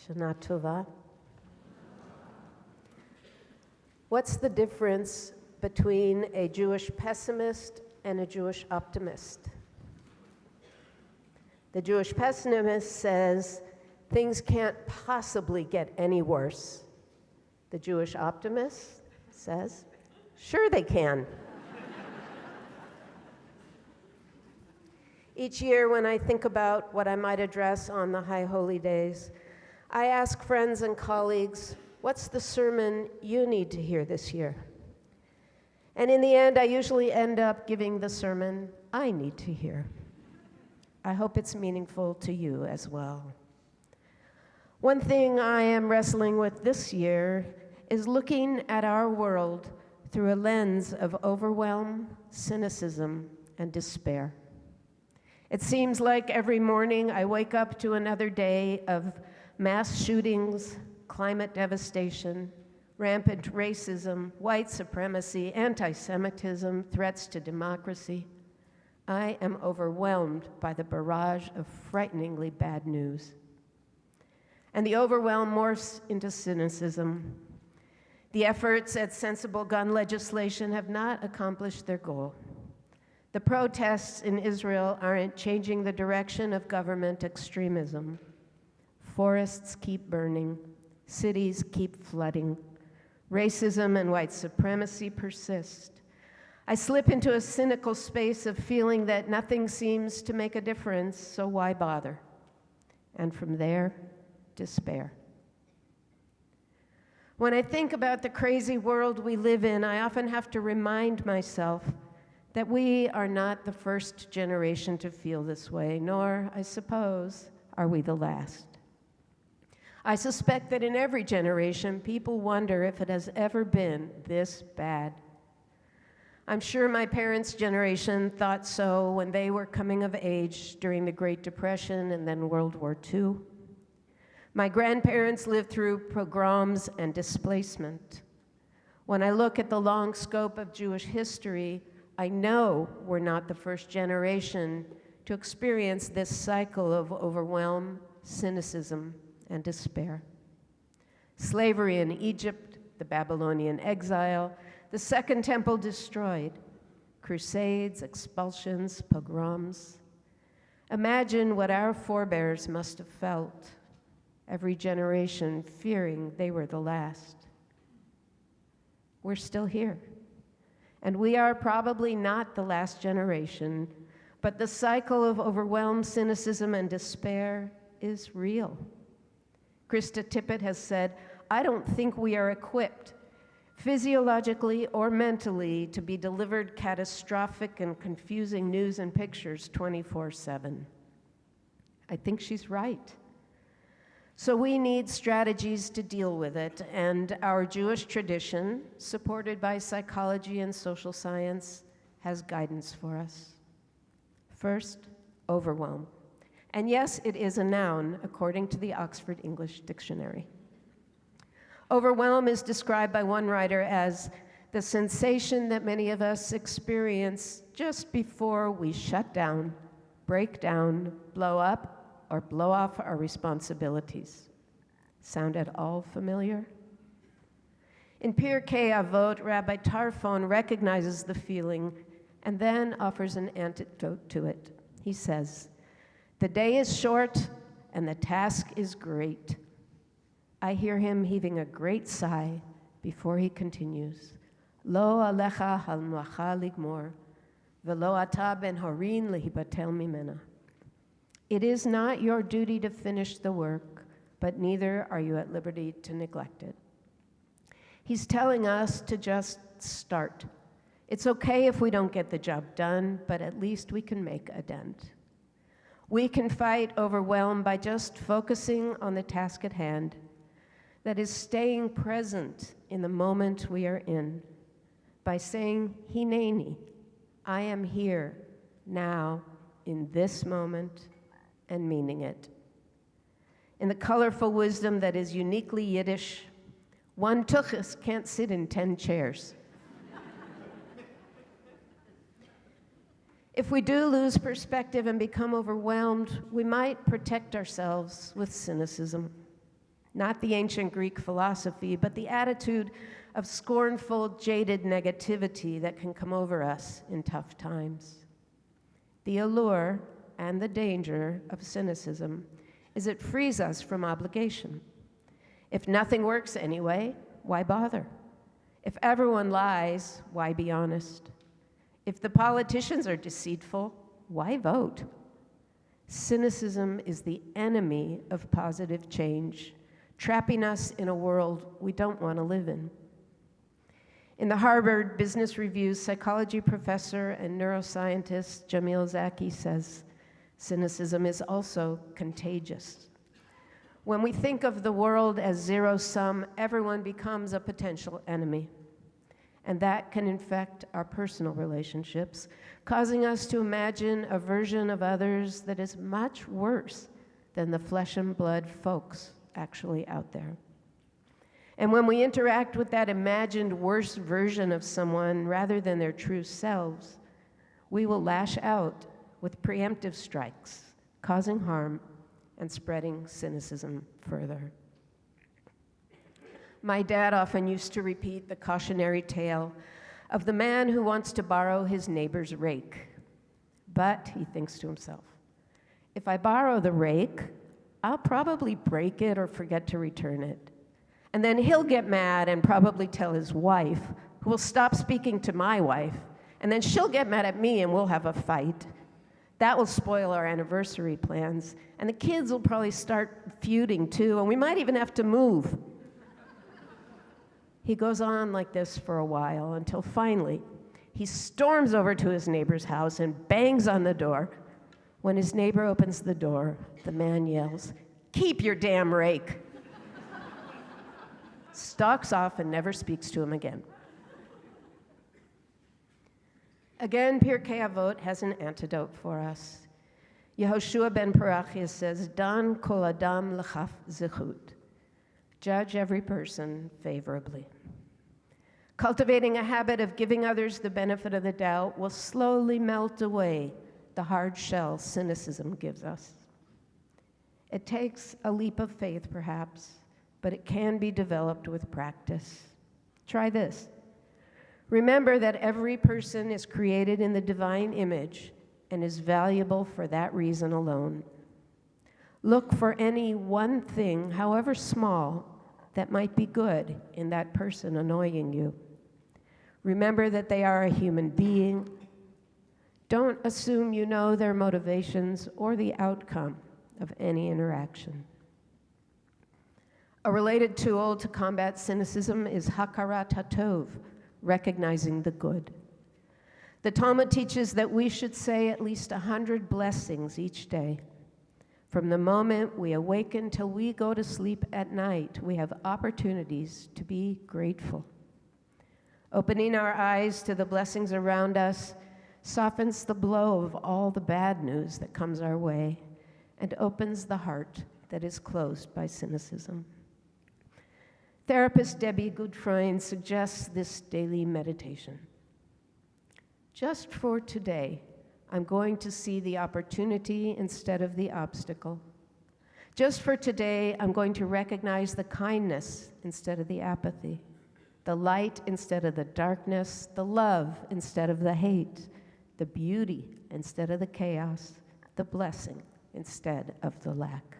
Shana Tova. What's the difference between a Jewish pessimist and a Jewish optimist? The Jewish pessimist says things can't possibly get any worse. The Jewish optimist says, sure they can. Each year when I think about what I might address on the High Holy Days, I ask friends and colleagues, what's the sermon you need to hear this year? And in the end, I usually end up giving the sermon I need to hear. I hope it's meaningful to you as well. One thing I am wrestling with this year is looking at our world through a lens of overwhelm, cynicism, and despair. It seems like every morning I wake up to another day of mass shootings, climate devastation, rampant racism, white supremacy, anti-Semitism, threats to democracy. I am overwhelmed by the barrage of frighteningly bad news. And the overwhelm morphs into cynicism. The efforts at sensible gun legislation have not accomplished their goal. The protests in Israel aren't changing the direction of government extremism. Forests keep burning, cities keep flooding, racism and white supremacy persist. I slip into a cynical space of feeling that nothing seems to make a difference, so why bother? And from there, despair. When I think about the crazy world we live in, I often have to remind myself that we are not the first generation to feel this way, nor, I suppose, are we the last. I suspect that in every generation, people wonder if it has ever been this bad. I'm sure my parents' generation thought so when they were coming of age during the Great Depression and then World War II. My grandparents lived through pogroms and displacement. When I look at the long scope of Jewish history, I know we're not the first generation to experience this cycle of overwhelm, cynicism, and despair. Slavery in Egypt, the Babylonian exile, the Second Temple destroyed, crusades, expulsions, pogroms. Imagine what our forebears must have felt, every generation fearing they were the last. We're still here. And we are probably not the last generation, but the cycle of overwhelmed cynicism and despair is real. Krista Tippett has said, I don't think we are equipped, physiologically or mentally, to be delivered catastrophic and confusing news and pictures 24/7. I think she's right. So we need strategies to deal with it, and our Jewish tradition, supported by psychology and social science, has guidance for us. First, overwhelm. And yes, it is a noun, according to the Oxford English Dictionary. Overwhelm is described by one writer as the sensation that many of us experience just before we shut down, break down, blow up, or blow off our responsibilities. Sound at all familiar? In Pirkei Avot, Rabbi Tarfon recognizes the feeling and then offers an antidote to it. He says, the day is short and the task is great. I hear him heaving a great sigh before he continues. Lo alecha hal mlacha ligmor, velo ata ben horin lehibatel mimena. It is not your duty to finish the work, but neither are you at liberty to neglect it. He's telling us to just start. It's okay if we don't get the job done, but at least we can make a dent. We can fight overwhelm by just focusing on the task at hand, that is staying present in the moment we are in, by saying, Hineni, I am here, now, in this moment, and meaning it. In the colorful wisdom that is uniquely Yiddish, one tuchus can't sit in 10 chairs. If we do lose perspective and become overwhelmed, we might protect ourselves with cynicism. Not the ancient Greek philosophy, but the attitude of scornful, jaded negativity that can come over us in tough times. The allure and the danger of cynicism is it frees us from obligation. If nothing works anyway, why bother? If everyone lies, why be honest? If the politicians are deceitful, why vote? Cynicism is the enemy of positive change, trapping us in a world we don't want to live in. In the Harvard Business Review's psychology professor and neuroscientist Jamil Zaki says, cynicism is also contagious. When we think of the world as zero-sum, everyone becomes a potential enemy. And that can infect our personal relationships, causing us to imagine a version of others that is much worse than the flesh and blood folks actually out there. And when we interact with that imagined worse version of someone rather than their true selves, we will lash out with preemptive strikes, causing harm and spreading cynicism further. My dad often used to repeat the cautionary tale of the man who wants to borrow his neighbor's rake. But, he thinks to himself, if I borrow the rake, I'll probably break it or forget to return it. And then he'll get mad and probably tell his wife, who will stop speaking to my wife, and then she'll get mad at me and we'll have a fight. That will spoil our anniversary plans, and the kids will probably start feuding too, and we might even have to move. He goes on like this for a while until finally he storms over to his neighbor's house and bangs on the door. When his neighbor opens the door, the man yells, "Keep your damn rake!" Stalks off and never speaks to him again. Again, Pirkei Avot has an antidote for us. Yehoshua ben Parachia says, Dan kol adam l'chaf zichut. Judge every person favorably. Cultivating a habit of giving others the benefit of the doubt will slowly melt away the hard shell cynicism gives us. It takes a leap of faith, perhaps, but it can be developed with practice. Try this. Remember that every person is created in the divine image and is valuable for that reason alone. Look for any one thing, however small, that might be good in that person annoying you. Remember that they are a human being. Don't assume you know their motivations or the outcome of any interaction. A related tool to combat cynicism is hakarat hatov, recognizing the good. The Talmud teaches that we should say at least 100 blessings each day. From the moment we awaken till we go to sleep at night, we have opportunities to be grateful. Opening our eyes to the blessings around us softens the blow of all the bad news that comes our way and opens the heart that is closed by cynicism. Therapist Debbie Goodfriend suggests this daily meditation. Just for today, I'm going to see the opportunity instead of the obstacle. Just for today, I'm going to recognize the kindness instead of the apathy, the light instead of the darkness, the love instead of the hate, the beauty instead of the chaos, the blessing instead of the lack.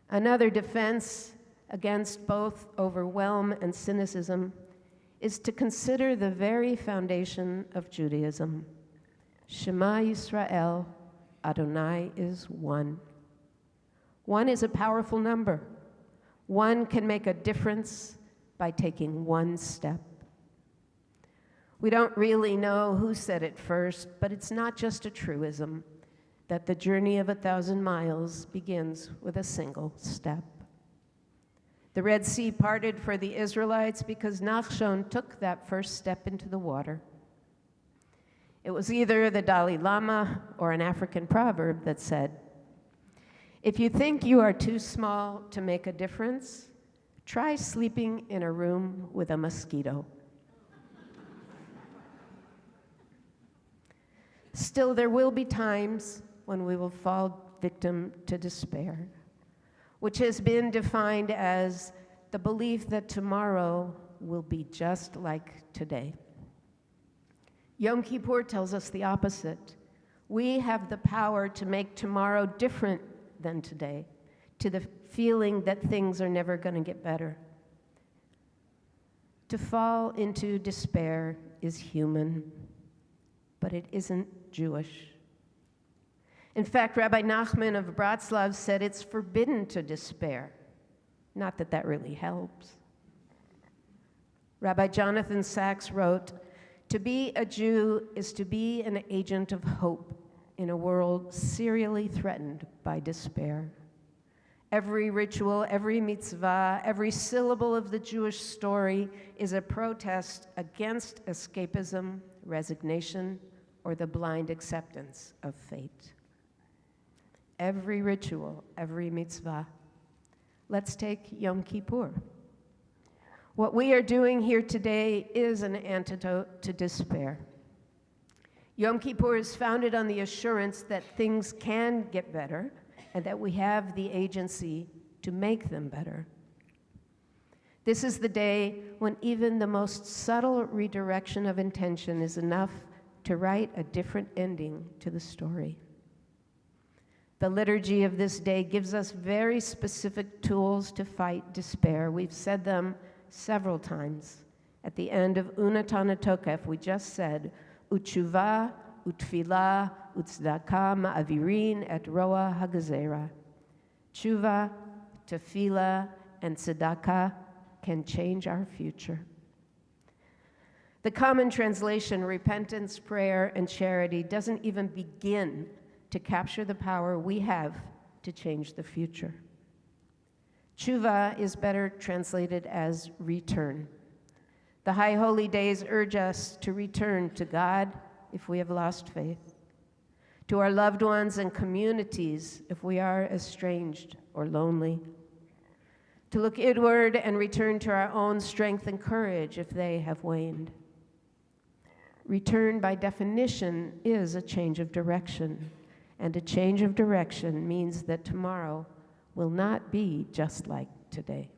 Another defense against both overwhelm and cynicism is to consider the very foundation of Judaism. Shema Yisrael, Adonai is one. One is a powerful number. One can make a difference by taking one step. We don't really know who said it first, but it's not just a truism that the journey of 1,000 miles begins with a single step. The Red Sea parted for the Israelites because Nachshon took that first step into the water. It was either the Dalai Lama or an African proverb that said, "If you think you are too small to make a difference, try sleeping in a room with a mosquito." Still, there will be times when we will fall victim to despair, which has been defined as the belief that tomorrow will be just like today. Yom Kippur tells us the opposite. We have the power to make tomorrow different than today, to the feeling that things are never going to get better. To fall into despair is human, but it isn't Jewish. In fact, Rabbi Nachman of Bratslav said it's forbidden to despair. Not that that really helps. Rabbi Jonathan Sachs wrote, "To be a Jew is to be an agent of hope in a world serially threatened by despair. Every ritual, every mitzvah, every syllable of the Jewish story is a protest against escapism, resignation, or the blind acceptance of fate." Every ritual, every mitzvah. Let's take Yom Kippur. What we are doing here today is an antidote to despair. Yom Kippur is founded on the assurance that things can get better and that we have the agency to make them better. This is the day when even the most subtle redirection of intention is enough to write a different ending to the story. The liturgy of this day gives us very specific tools to fight despair. We've said them several times. At the end of Unatana Tokef, we just said, Utshuva, Utfilah, Utzdaka, Ma'avirin, et Roa Hagazera. Tshuva, Tefillah, and Tzedakah can change our future. The common translation, repentance, prayer, and charity, doesn't even begin to capture the power we have to change the future. Tshuva is better translated as return. The High Holy Days urge us to return to God if we have lost faith, to our loved ones and communities if we are estranged or lonely, to look inward and return to our own strength and courage if they have waned. Return, by definition, is a change of direction, and a change of direction means that tomorrow will not be just like today.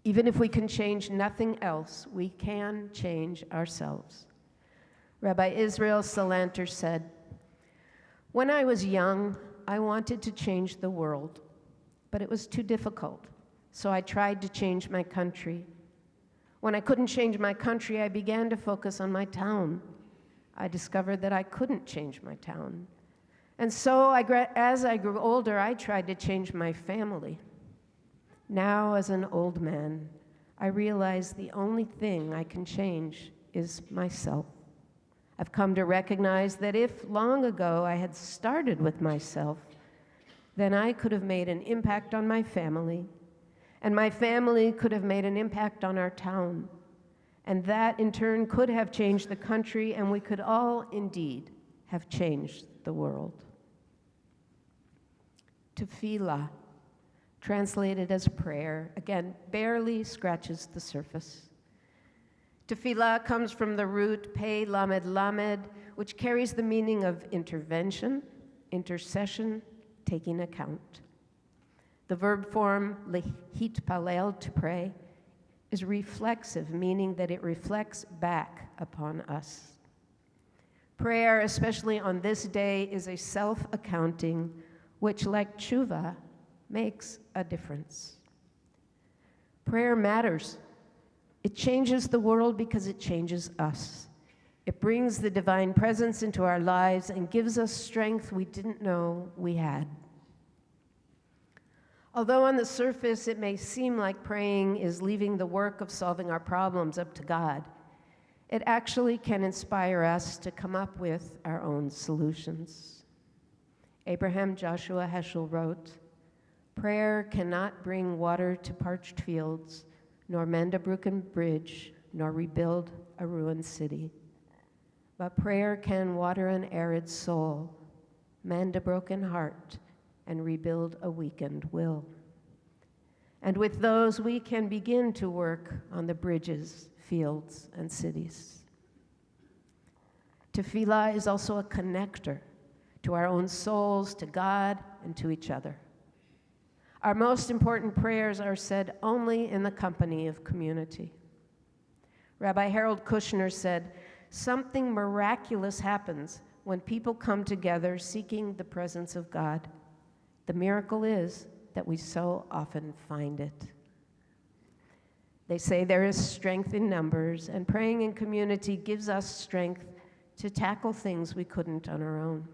Even if we can change nothing else, we can change ourselves. Rabbi Israel Salanter said, "When I was young, I wanted to change the world, but it was too difficult, so I tried to change my country. When I couldn't change my country, I began to focus on my town. I discovered that I couldn't change my town. And so as I grew older, I tried to change my family. Now, as an old man, I realize the only thing I can change is myself. I've come to recognize that if long ago I had started with myself, then I could have made an impact on my family, and my family could have made an impact on our town, and that in turn could have changed the country, and we could all indeed have changed the world." Tefillah, translated as prayer, again, barely scratches the surface. Tefillah comes from the root pei lamed lamed, which carries the meaning of intervention, intercession, taking account. The verb form lehitpalel, to pray, is reflexive, meaning that it reflects back upon us. Prayer, especially on this day, is a self-accounting, which, like tshuva, makes a difference. Prayer matters. It changes the world because it changes us. It brings the divine presence into our lives and gives us strength we didn't know we had. Although on the surface it may seem like praying is leaving the work of solving our problems up to God, it actually can inspire us to come up with our own solutions. Abraham Joshua Heschel wrote, "Prayer cannot bring water to parched fields, nor mend a broken bridge, nor rebuild a ruined city. But prayer can water an arid soul, mend a broken heart, and rebuild a weakened will. And with those, we can begin to work on the bridges, fields, and cities." Tefillah is also a connector to our own souls, to God, and to each other. Our most important prayers are said only in the company of community. Rabbi Harold Kushner said, "Something miraculous happens when people come together seeking the presence of God. The miracle is that we so often find it." They say there is strength in numbers, and praying in community gives us strength to tackle things we couldn't on our own.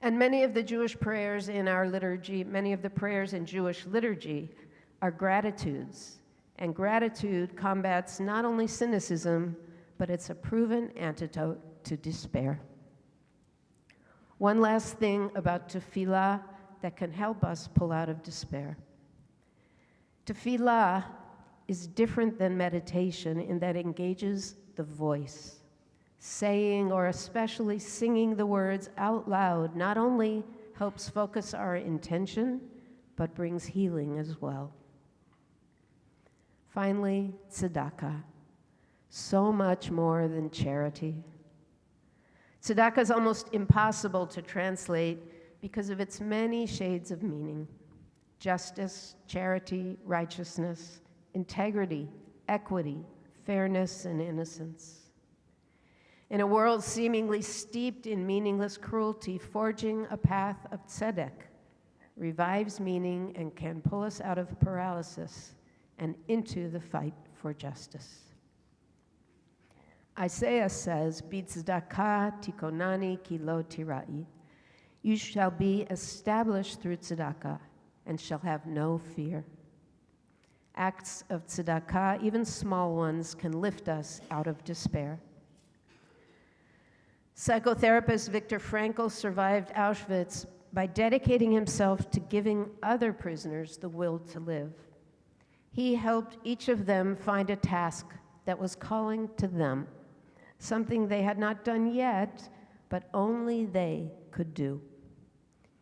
And many of the Jewish prayers in our liturgy, many of the prayers in Jewish liturgy are gratitudes. And gratitude combats not only cynicism, but it's a proven antidote to despair. One last thing about tefillah that can help us pull out of despair. Tefillah is different than meditation in that it engages the voice. Saying or especially singing the words out loud not only helps focus our intention, but brings healing as well. Finally, tzedakah, so much more than charity. Tzedakah is almost impossible to translate because of its many shades of meaning: justice, charity, righteousness, integrity, equity, fairness, and innocence. In a world seemingly steeped in meaningless cruelty, forging a path of tzedek revives meaning and can pull us out of paralysis and into the fight for justice. Isaiah says, "B'tzedakah tikonani ki lo tirai." You shall be established through tzedakah and shall have no fear. Acts of tzedakah, even small ones, can lift us out of despair. Psychotherapist Viktor Frankl survived Auschwitz by dedicating himself to giving other prisoners the will to live. He helped each of them find a task that was calling to them, something they had not done yet, but only they could do.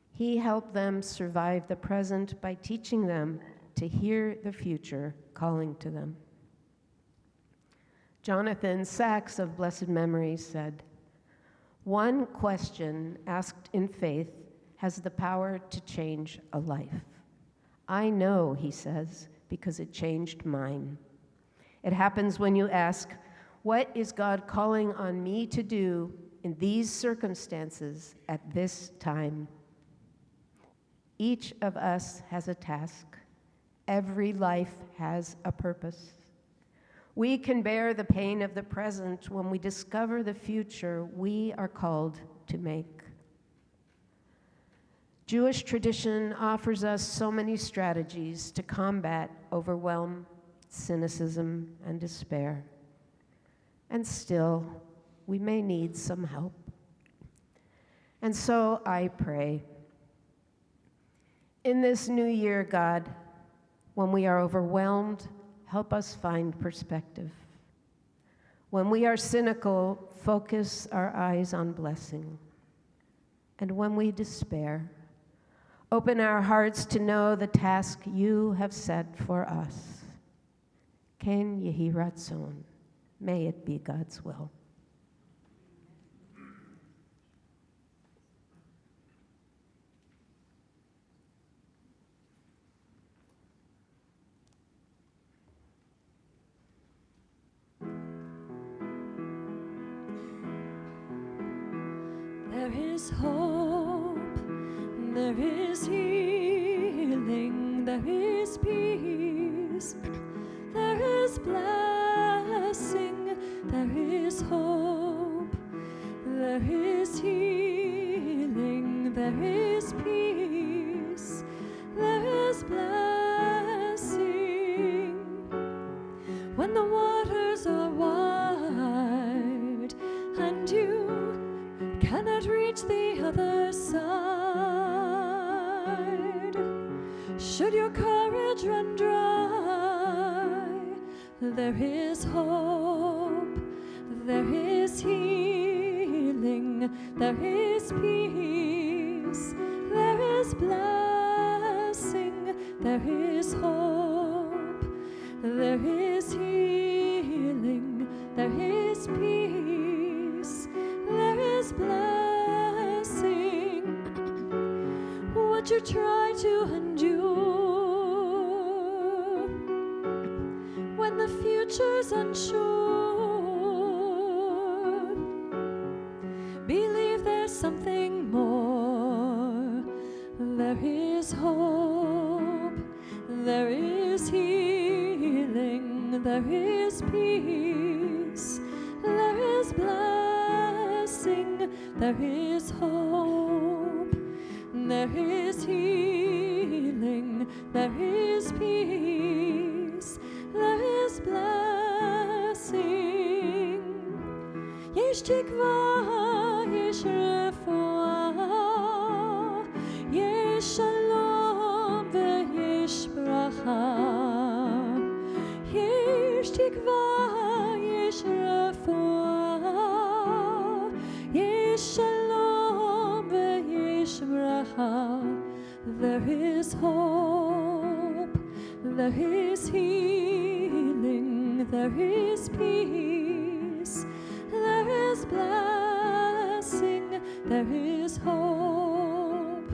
He helped them survive the present by teaching them to hear the future calling to them. Jonathan Sacks of blessed memory said, "One question asked in faith has the power to change a life. I know," he says, "because it changed mine. It happens when you ask, what is God calling on me to do in these circumstances at this time?" Each of us has a task. Every life has a purpose. We can bear the pain of the present when we discover the future we are called to make. Jewish tradition offers us so many strategies to combat overwhelm, cynicism, and despair. And still, we may need some help. And so I pray, in this new year, God, when we are overwhelmed, help us find perspective. When we are cynical, focus our eyes on blessing. And when we despair, open our hearts to know the task you have set for us. Ken Yehi Ratzon. May it be God's will. There is hope, there is healing, there is peace, there is blessing, there is hope, there is healing, there is peace, there is blessing. When the waters are wide and you cannot reach the other side, should your courage run dry, there is hope, there is healing, there is peace, there is blessing, there is hope, there is healing, there is peace, there is blessing. what you try to endure. When the future's unsure, believe there's something more. There is hope, there is healing, there is peace, there is blessing, there is hope, there is healing, there is peace, there is blessing. Yesh tikva, yesh refuah, yesh shalom veyesh bracha. Yesh tikva, yesh refuah, yesh shalom veyesh bracha. There is hope, there is healing, there is peace, there is blessing, there is hope,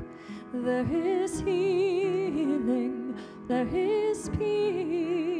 there is healing, there is peace.